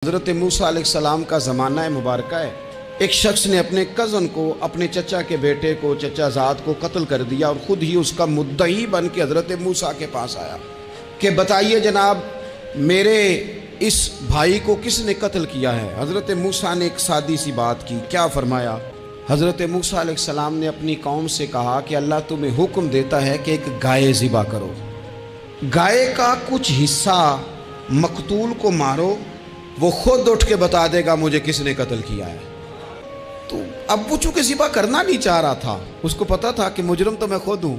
حضرت موسیٰ علیہ السلام کا زمانہ مبارکہ ہے۔ ایک شخص نے اپنے کزن کو، اپنے چچا کے بیٹے کو، چچا زاد کو قتل کر دیا اور خود ہی اس کا مدعی بن کے حضرت موسیٰ کے پاس آیا کہ بتائیے جناب میرے اس بھائی کو کس نے قتل کیا ہے؟ حضرت موسیٰ نے ایک سادی سی بات کی، کیا فرمایا؟ حضرت موسیٰ علیہ السلام نے اپنی قوم سے کہا کہ اللہ تمہیں حکم دیتا ہے کہ ایک گائے ذبح کرو، گائے کا کچھ حصہ مقتول کو مارو، وہ خود اٹھ کے بتا دے گا مجھے کس نے قتل کیا ہے۔ تو اب وہ چونکہ ذبح کرنا نہیں چاہ رہا تھا، اس کو پتا تھا کہ مجرم تو میں خود ہوں،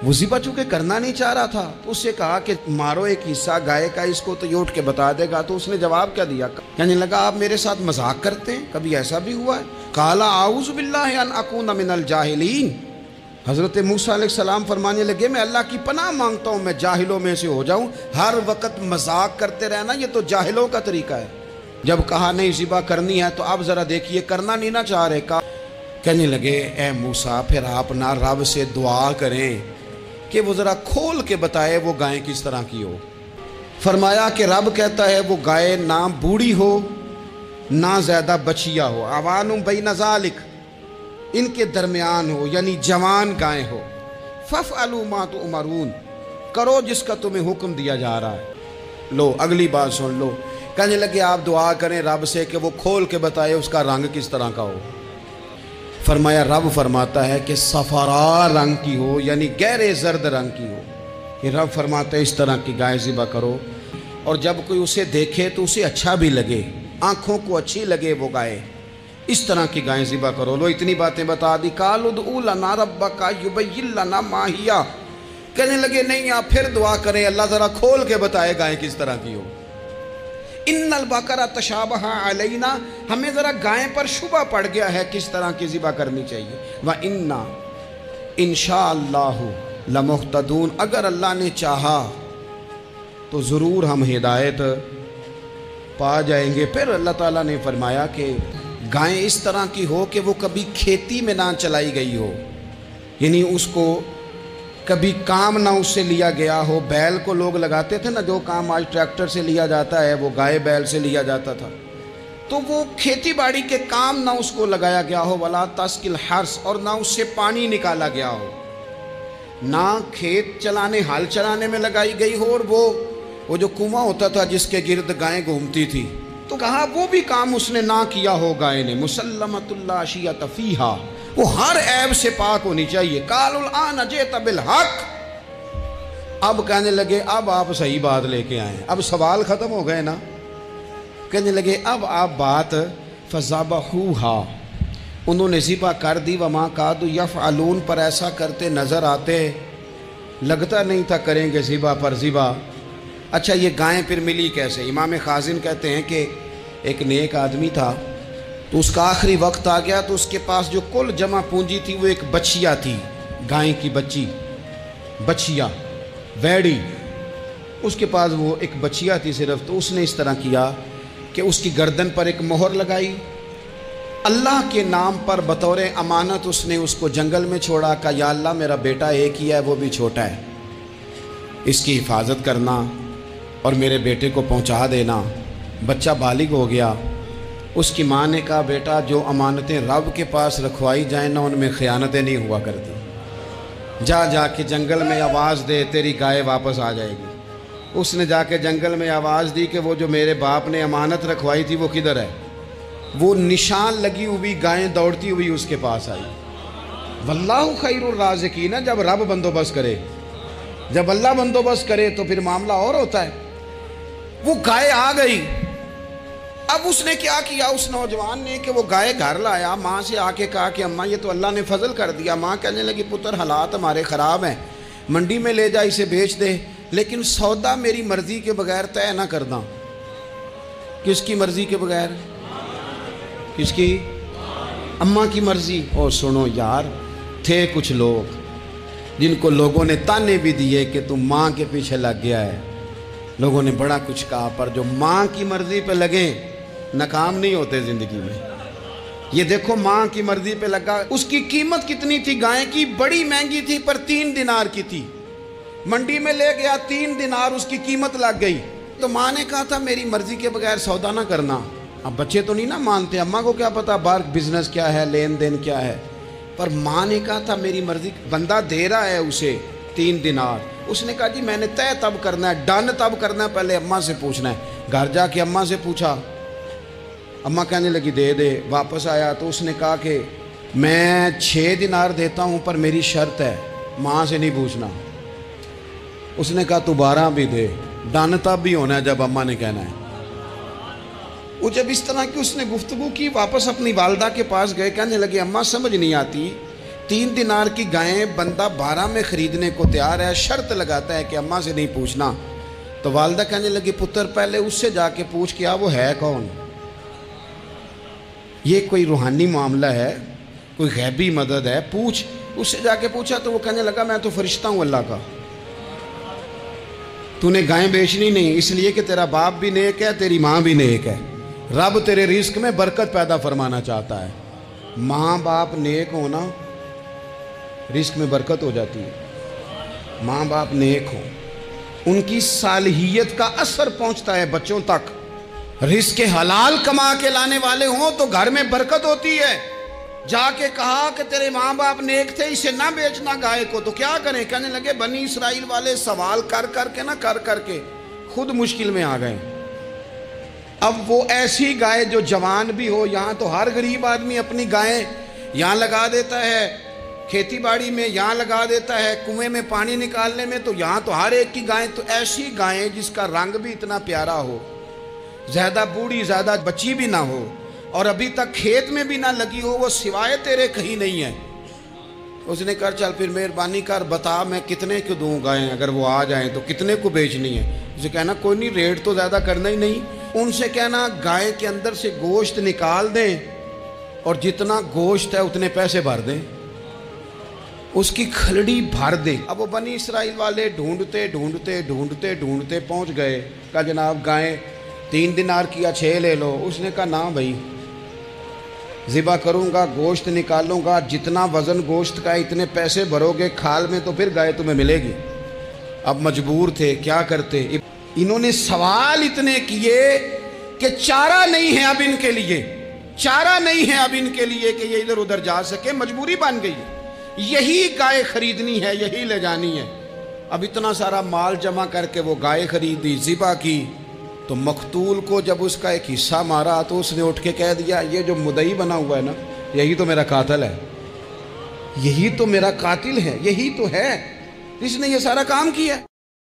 وہ ذبح چونکہ کرنا نہیں چاہ رہا تھا تو اس سے کہا کہ مارو ایک حصہ گائے کا، اس کو تو یہ اٹھ کے بتا دے گا۔ تو اس نے جواب کیا دیا؟ کہنے لگا آپ میرے ساتھ مذاق کرتے ہیں، کبھی ایسا بھی ہوا ہے؟ قال اعوذ باللہ ان اکون من الجاہلین۔ حضرت موسیٰ علیہ السلام فرمانے لگے میں اللہ کی پناہ مانگتا ہوں میں جاہلوں میں سے ہو جاؤں۔ ہر وقت مذاق کرتے رہنا یہ تو جاہلوں کا طریقہ ہے۔ جب کہا نہیں ذبح کرنی ہے تو اب ذرا دیکھیے کرنا نہیں نہ چاہ رہے کا۔ کہنے لگے اے موسیٰ پھر آپ نہ رب سے دعا کریں کہ وہ ذرا کھول کے بتائے وہ گائے کس طرح کی ہو۔ فرمایا کہ رب کہتا ہے وہ گائے نہ بوڑھی ہو نہ زیادہ بچیا ہو، اوان بین ذالک، ان کے درمیان ہو، یعنی جوان گائے ہو۔ فافعلوا ما تؤمرون، کرو جس کا تمہیں حکم دیا جا رہا ہے۔ لو اگلی بات سن لو، کہنے لگے آپ دعا کریں رب سے کہ وہ کھول کے بتائے اس کا رنگ کس طرح کا ہو۔ فرمایا رب فرماتا ہے کہ صفرا رنگ کی ہو، یعنی گہرے زرد رنگ کی ہو۔ کہ رب فرماتا ہے اس طرح کی گائے ذبح کرو، اور جب کوئی اسے دیکھے تو اسے اچھا بھی لگے، آنکھوں کو اچھی لگے وہ گائے، اس طرح کی گائیں ذبح کرو۔ لو اتنی باتیں بتا دی۔ قالوا ادعوا لنا ربک یبین لنا ما ہی، کہنے لگے نہیں آپ پھر دعا کریں اللہ ذرا کھول کے بتائے گائیں کس طرح کی ہو۔ ان البقرہ تشابہ علینا، ہمیں ذرا گائیں پر شبہ پڑ گیا ہے کس طرح کی ذبح کرنی چاہیے۔ وَإِنَّا انشاءاللہ لمہتدون، اگر اللہ نے چاہا تو ضرور ہم ہدایت پا جائیں گے۔ پھر اللہ تعالیٰ نے فرمایا کہ گائیں اس طرح کی ہو کہ وہ کبھی کھیتی میں نہ چلائی گئی ہو، یعنی اس کو کبھی کام نہ اس سے لیا گیا ہو۔ بیل کو لوگ لگاتے تھے نا، جو کام آج ٹریکٹر سے لیا جاتا ہے وہ گائے بیل سے لیا جاتا تھا، تو وہ کھیتی باڑی کے کام نہ اس کو لگایا گیا ہو۔ ولا تسقی الحرث، اور نہ اس سے پانی نکالا گیا ہو، نہ کھیت چلانے ہل چلانے میں لگائی گئی ہو، اور وہ جو کنواں ہوتا تھا جس کے گرد گائیں گھومتی تھی، تو کہا وہ بھی کام اس نے نہ کیا ہو گائے نے۔ مسلمۃ لا شیۃ فیہا، وہ ہر عیب سے پاک ہونی چاہیے۔ قالوا الآن جئت بالحق، اب کہنے لگے اب آپ صحیح بات لے کے آئیں، اب سوال ختم ہو گئے نا۔ کہنے لگے اب آپ بات فذبحوہا، انہوں نے ذبح کر دی۔ وما کادوا یفعلون، پر ایسا کرتے نظر آتے، لگتا نہیں تھا کریں گے ذبح پر ذبح۔ اچھا یہ گائیں پھر ملی کیسے؟ امام خازن کہتے ہیں کہ ایک نیک آدمی تھا، تو اس کا آخری وقت آ گیا تو اس کے پاس جو کل جمع پونجی تھی وہ ایک بچیا تھی، گائیں کی بچیا ویڑی، اس کے پاس وہ ایک بچیا تھی صرف۔ تو اس نے اس طرح کیا کہ اس کی گردن پر ایک مہر لگائی، اللہ کے نام پر بطور امانت اس نے اس کو جنگل میں چھوڑا۔ کہا یا اللہ میرا بیٹا ایک ہی ہے، وہ بھی چھوٹا ہے، اس کی حفاظت کرنا اور میرے بیٹے کو پہنچا دینا۔ بچہ بالغ ہو گیا، اس کی ماں نے کہا بیٹا جو امانتیں رب کے پاس رکھوائی جائیں نا ان میں خیانتیں نہیں ہوا کرتی، جا کے جنگل میں آواز دے تیری گائے واپس آ جائے گی۔ اس نے جا کے جنگل میں آواز دی کہ وہ جو میرے باپ نے امانت رکھوائی تھی وہ کدھر ہے؟ وہ نشان لگی ہوئی گائیں دوڑتی ہوئی اس کے پاس آئی۔ واللہ خیر الرازقین، جب رب بندوبست کرے، جب اللہ بندوبست کرے تو پھر معاملہ اور ہوتا ہے۔ وہ گائے آ گئی، اب اس نے کیا کیا اس نوجوان نے کہ وہ گائے گھر لایا، ماں سے آ کے کہا کہ اماں یہ تو اللہ نے فضل کر دیا۔ ماں کہنے لگی پتر حالات ہمارے خراب ہیں، منڈی میں لے جا اسے بیچ دے، لیکن سودا میری مرضی کے بغیر طے نہ کرنا۔ کس کی مرضی کے بغیر؟ کس کی؟ اماں کی مرضی۔ اور سنو یار، تھے کچھ لوگ جن کو لوگوں نے تانے بھی دیے کہ تم ماں کے پیچھے لگ گیا ہے، لوگوں نے بڑا کچھ کہا، پر جو ماں کی مرضی پہ لگیں ناکام نہیں ہوتے زندگی میں۔ یہ دیکھو ماں کی مرضی پہ لگا، اس کی قیمت کتنی تھی گائے کی؟ بڑی مہنگی تھی، پر 3 دینار کی تھی۔ منڈی میں لے گیا، 3 دینار اس کی قیمت لگ گئی۔ تو ماں نے کہا تھا میری مرضی کے بغیر سودا نہ کرنا. اب بچے تو نہیں نا مانتے, اماں کو کیا پتا باہر بزنس کیا ہے, لین دین کیا ہے, پر ماں نے کہا تھا میری مرضی. بندہ دے رہا ہے اسے 3 دینار, اس نے کہا جی میں نے طے تب کرنا ہے, ڈن تب کرنا ہے, پہلے اماں سے پوچھنا ہے. گھر جا کے اماں سے پوچھا, اماں کہنے لگی دے دے. واپس آیا تو اس نے کہا کہ میں 6 دینار دیتا ہوں پر میری شرط ہے, ماں سے نہیں پوچھنا. اس نے کہا تو 12 بھی دے, ڈن تب بھی ہونا ہے جب اماں نے کہنا ہے. وہ جب اس طرح کی اس نے گفتگو کی, واپس اپنی والدہ کے پاس گئے, کہنے لگے اماں سمجھ نہیں آتی, 3 دینار کی گائیں بندہ 12 میں خریدنے کو تیار ہے, شرط لگاتا ہے کہ اماں سے نہیں پوچھنا. تو والدہ کہنے لگی پتر پہلے اس سے جا کے پوچھ کیا وہ ہے کون, یہ کوئی روحانی معاملہ ہے, کوئی غیبی مدد ہے, پوچھ. اس سے جا کے پوچھا تو وہ کہنے لگا میں تو فرشتہ ہوں اللہ کا, تو نے گائیں بیچنی نہیں, اس لیے کہ تیرا باپ بھی نیک ہے, تیری ماں بھی نیک ہے, رب تیرے رزق میں برکت پیدا فرمانا چاہتا ہے. ماں باپ نیک ہونا رزق میں برکت ہو جاتی ہے. ماں باپ نیک ہوں, ان کی صالحیت کا اثر پہنچتا ہے بچوں تک. رزق حلال کما کے لانے والے ہوں تو گھر میں برکت ہوتی ہے. جا کے کہا کہ تیرے ماں باپ نیک تھے, اسے نہ بیچنا گائے کو, تو کیا کریں. کہنے لگے بنی اسرائیل والے سوال کر کر کے خود مشکل میں آ گئے. اب وہ ایسی گائے جو جوان بھی ہو, یہاں تو ہر غریب آدمی اپنی گائیں یہاں لگا دیتا ہے, کھیتی باڑی میں یہاں لگا دیتا ہے, کنویں میں پانی نکالنے میں, تو یہاں تو ہر ایک کی گائیں. تو ایسی گائیں جس کا رنگ بھی اتنا پیارا ہو, زیادہ بوڑھی زیادہ بچی بھی نہ ہو, اور ابھی تک کھیت میں بھی نہ لگی ہو, وہ سوائے تیرے کہیں نہیں ہے. اس نے کہا چل پھر مہربانی کر بتا میں کتنے کو دوں گائیں, اگر وہ آ جائیں تو کتنے کو بیچنی ہے. اسے کہنا کوئی نہیں, ریٹ تو زیادہ کرنا ہی نہیں. ان سے کہنا گائے کے اندر سے گوشت نکال دیں اور جتنا گوشت ہے اتنے پیسے بھر دیں, اس کی کھلڑی بھر دیں. اب وہ بنی اسرائیل والے ڈھونڈتے پہنچ گئے. کہا جناب گائیں 3 دینار کیا 6 لے لو. اس نے کہا نہ بھائی, ذبح کروں گا, گوشت نکالوں گا, جتنا وزن گوشت کا اتنے پیسے بھرو گے کھال میں تو پھر گائے تمہیں ملے گی. اب مجبور تھے, کیا کرتے. انہوں نے سوال اتنے کیے کہ چارہ نہیں ہے اب ان کے لیے, چارہ نہیں ہے اب ان کے لیے کہ یہ ادھر ادھر جا سکے. مجبوری بن گئی, یہی گائے خریدنی ہے, یہی لے جانی ہے. اب اتنا سارا مال جمع کر کے وہ گائے خریدی, ذبح کی. تو مقتول کو جب اس کا ایک حصہ مارا تو اس نے اٹھ کے کہہ دیا یہ جو مدعی بنا ہوا ہے نا, یہی تو میرا قاتل ہے, یہی تو میرا قاتل ہے, یہی تو ہے جس نے یہ سارا کام کیا.